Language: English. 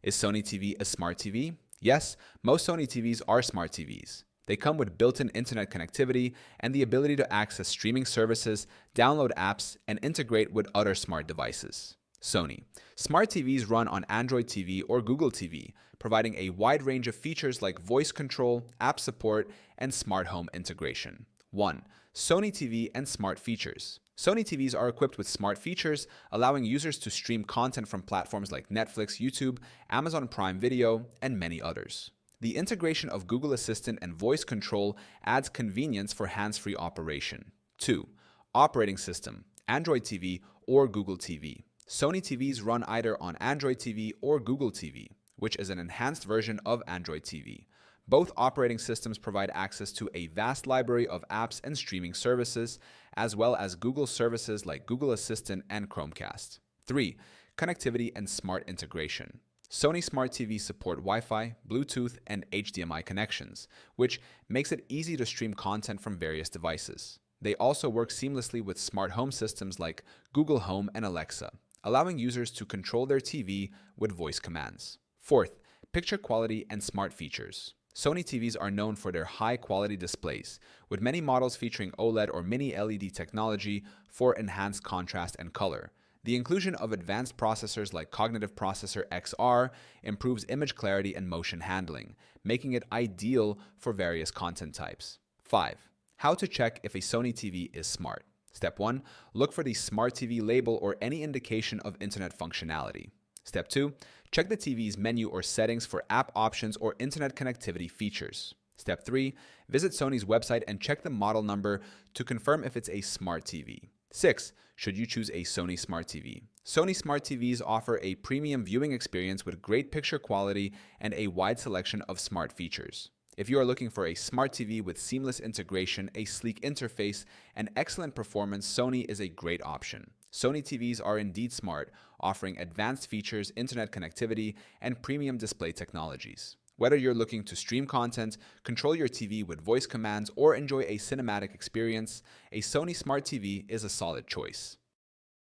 Is Sony TV a smart TV? Yes, most Sony TVs are smart TVs. They come with built-in internet connectivity and the ability to access streaming services, download apps, and integrate with other smart devices. Sony. Smart TVs run on Android TV or Google TV, providing a wide range of features like voice control, app support, and smart home integration. 1. Sony TV and smart features. Sony TVs are equipped with smart features, allowing users to stream content from platforms like Netflix, YouTube, Amazon Prime Video, and many others. The integration of Google Assistant and voice control adds convenience for hands-free operation. 2. Operating system, Android TV or Google TV. Sony TVs run either on Android TV or Google TV, which is an enhanced version of Android TV. Both operating systems provide access to a vast library of apps and streaming services, as well as Google services like Google Assistant and Chromecast. 3. Connectivity and smart integration. Sony Smart TVs support Wi-Fi, Bluetooth, and HDMI connections, which makes it easy to stream content from various devices. They also work seamlessly with smart home systems like Google Home and Alexa, allowing users to control their TV with voice commands. 4th, picture quality and smart features. Sony TVs are known for their high-quality displays, with many models featuring OLED or mini LED technology for enhanced contrast and color. The inclusion of advanced processors like Cognitive Processor XR improves image clarity and motion handling, making it ideal for various content types. 5. How to check if a Sony TV is smart. Step 1. Look for the Smart TV label or any indication of internet functionality. Step 2. Check the TV's menu or settings for app options or internet connectivity features. Step 3. Visit Sony's website and check the model number to confirm if it's a smart TV. 6. Should you choose a Sony Smart TV? Sony Smart TVs offer a premium viewing experience with great picture quality and a wide selection of smart features. If you are looking for a smart TV with seamless integration, a sleek interface, and excellent performance, Sony is a great option. Sony TVs are indeed smart, offering advanced features, internet connectivity, and premium display technologies. Whether you're looking to stream content, control your TV with voice commands, or enjoy a cinematic experience, a Sony Smart TV is a solid choice.